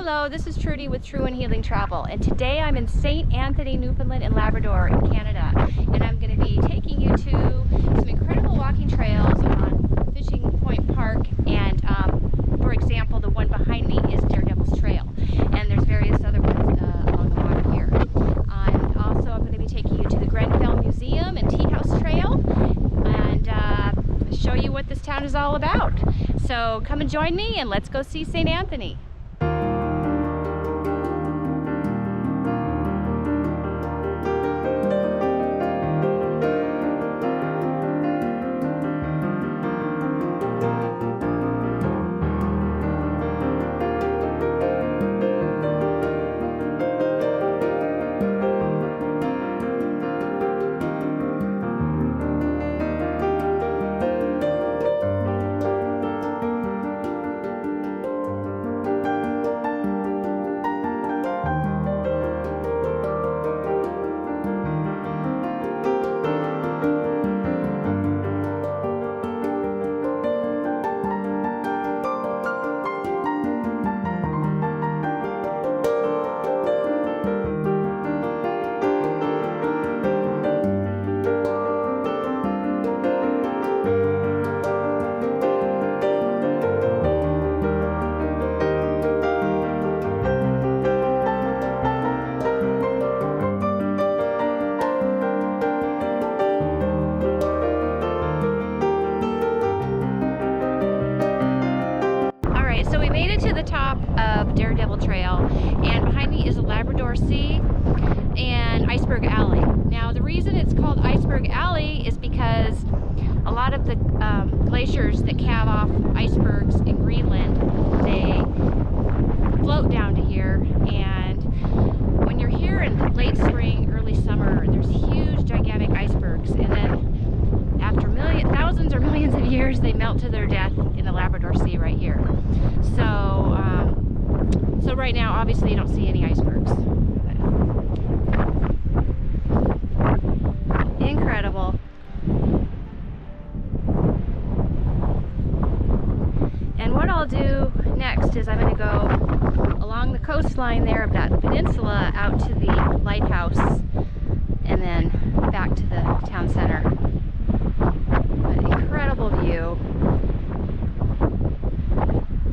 Hello, this is Trudy with True and Healing Travel, and today I'm in St. Anthony, Newfoundland and Labrador in Canada, and I'm going to be taking you to some incredible walking trails on Fishing Point Park, and for example, the one behind me is Daredevil Trail, and there's various other ones along the water here. And also I'm going to be taking you to the Grenfell Museum and Teahouse Trail, and show you what this town is all about. So come and join me, and let's go see St. Anthony. So we made it to the top of Daredevil Trail, and behind me is the Labrador Sea and Iceberg Alley. Now the reason it's called Iceberg Alley is because a lot of the glaciers that calve off icebergs in Greenland, they float down to here, and when you're here in late spring, early summer, there's huge gigantic icebergs, and then after thousands or millions of years they melt to their death in the Labrador Sea right here. So right now obviously you don't see any icebergs. Incredible. And what I'll do next is I'm going to go along the coastline there of that peninsula out to the lighthouse and then back to the town center. An incredible view.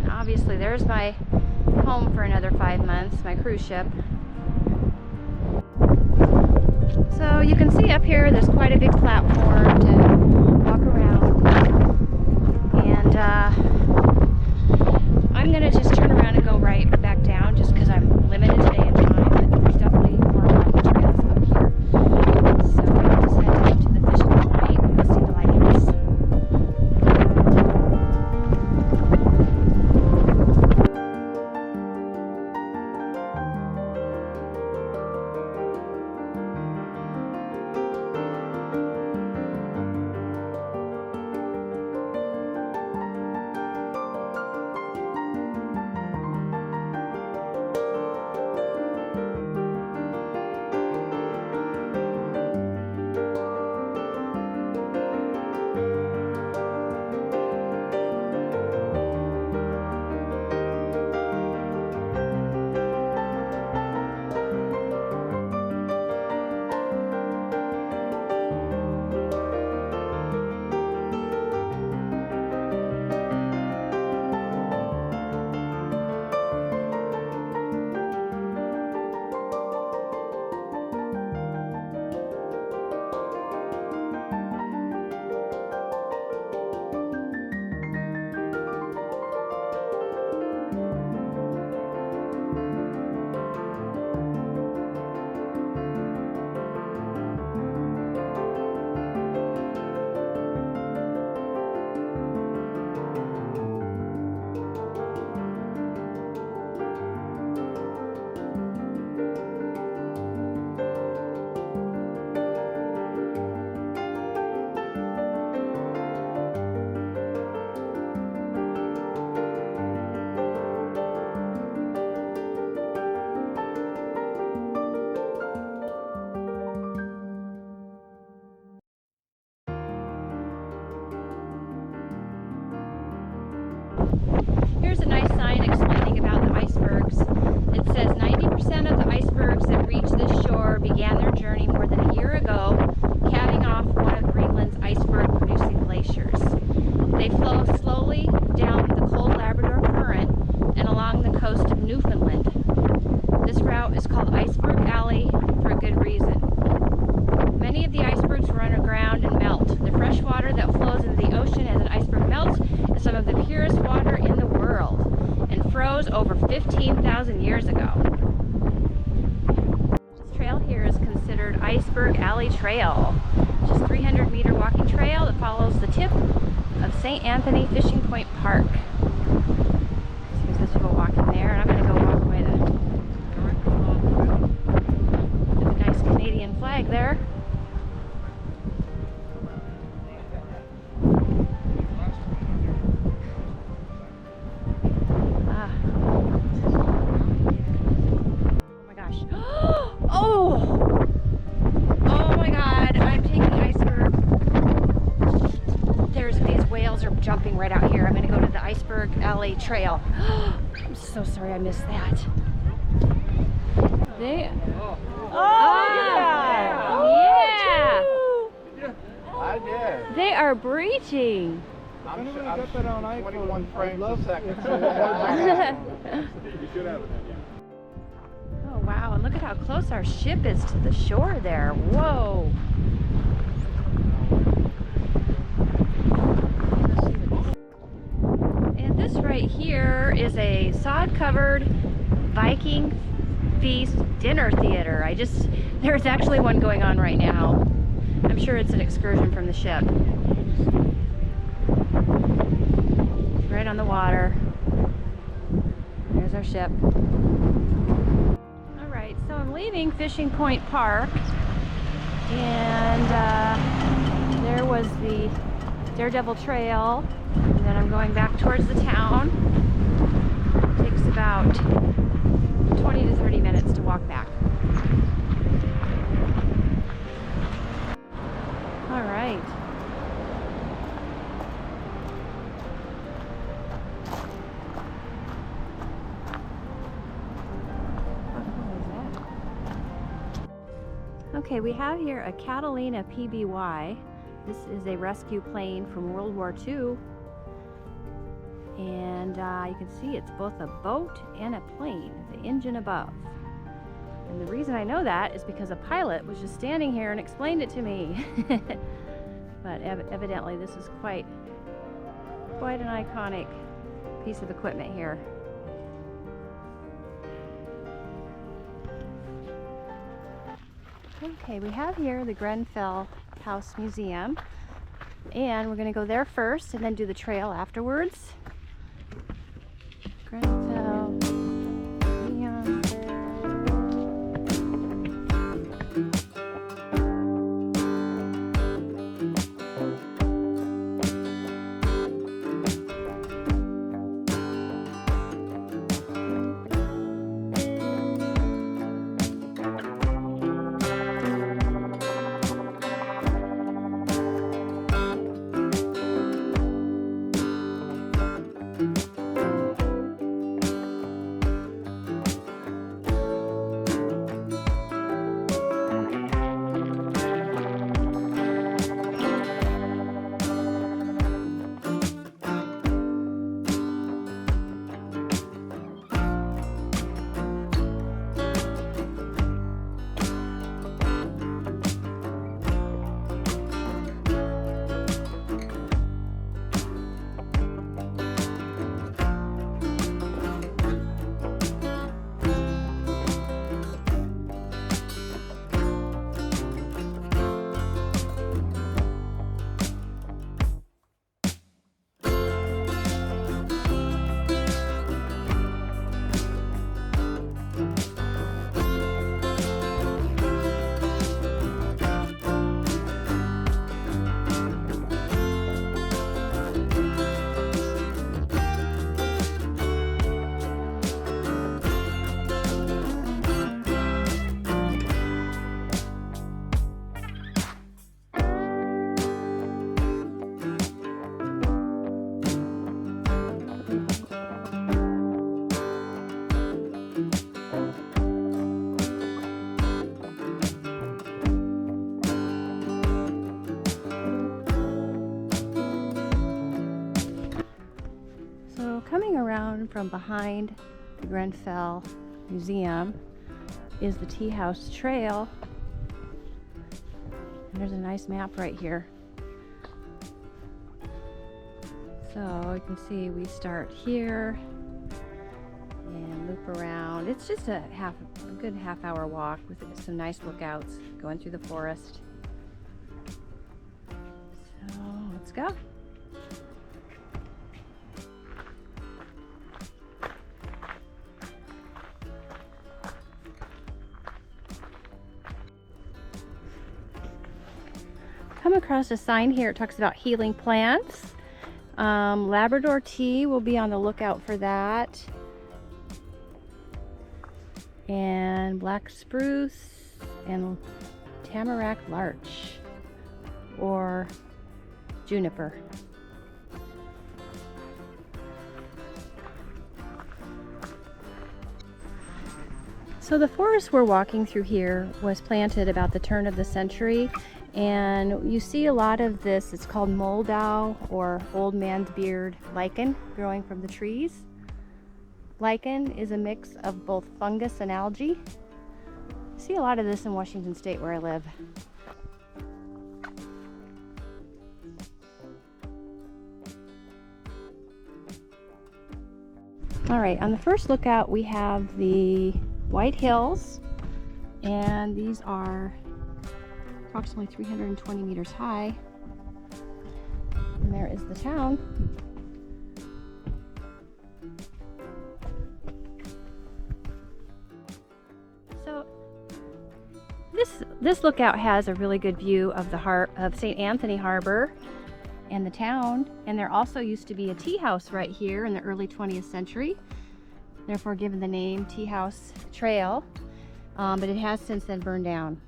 And obviously there's my home for another 5 months, my cruise ship. So you can see up here there's quite a big platform to walk around, and I'm gonna just turn around and go right back down just because I'm limited today in time, but there's definitely more walking trails up here. So I'll just head down to the fishing point and go see the lighthouse. Newfoundland. This route is called Iceberg Alley for a good reason. Many of the icebergs run aground and melt. The fresh water that flows into the ocean as an iceberg melts is some of the purest water in the world and froze over 15,000 years ago. This trail here is considered Iceberg Alley Trail. It's just a 300-meter walking trail that follows the tip of St. Anthony Fishing Point Park. So you're supposed to go walking there, and I'm going to go walk by the nice Canadian flag there. Jumping right out here. I'm going to go to the Iceberg Alley Trail. I'm so sorry I missed that. Yeah. I did. They are breaching. I'm sure got that on iPhone. 21 frames a second. You should have it. Oh wow, and look at how close our ship is to the shore there. Whoa. This right here is a sod-covered Viking feast dinner theater. There's actually one going on right now. I'm sure it's an excursion from the ship. Right on the water. There's our ship. Alright, so I'm leaving Fishing Point Park, and there was the Daredevil Trail. And then I'm going back towards the town. It takes about 20 to 30 minutes to walk back. All right. Okay, we have here a Catalina PBY. This is a rescue plane from World War II. And you can see it's both a boat and a plane, the engine above. And the reason I know that is because a pilot was just standing here and explained it to me. But evidently this is quite an iconic piece of equipment here. Okay, we have here the Grenfell House Museum. And we're going to go there first and then do the trail afterwards. Grenfell Museum. Coming around from behind the Grenfell Museum, is the Teahouse Trail. And there's a nice map right here. So you can see we start here and loop around. It's just a good half-hour walk with some nice lookouts going through the forest. So let's go. Come across a sign here. It talks about healing plants. Labrador tea, will be on the lookout for that. And black spruce and tamarack larch or juniper. So the forest we're walking through here was planted about the turn of the century, and you see a lot of this. It's called moldow or old man's beard lichen growing from the trees. Lichen is a mix of both fungus and algae. I see a lot of this in Washington State where I live. All right, on the first lookout we have the White Hills, and these are approximately 320 meters high. And there is the town. So this lookout has a really good view of the St. Anthony Harbor and the town, and there also used to be a tea house right here in the early 20th century, therefore given the name Teahouse Trail, but it has since then burned down.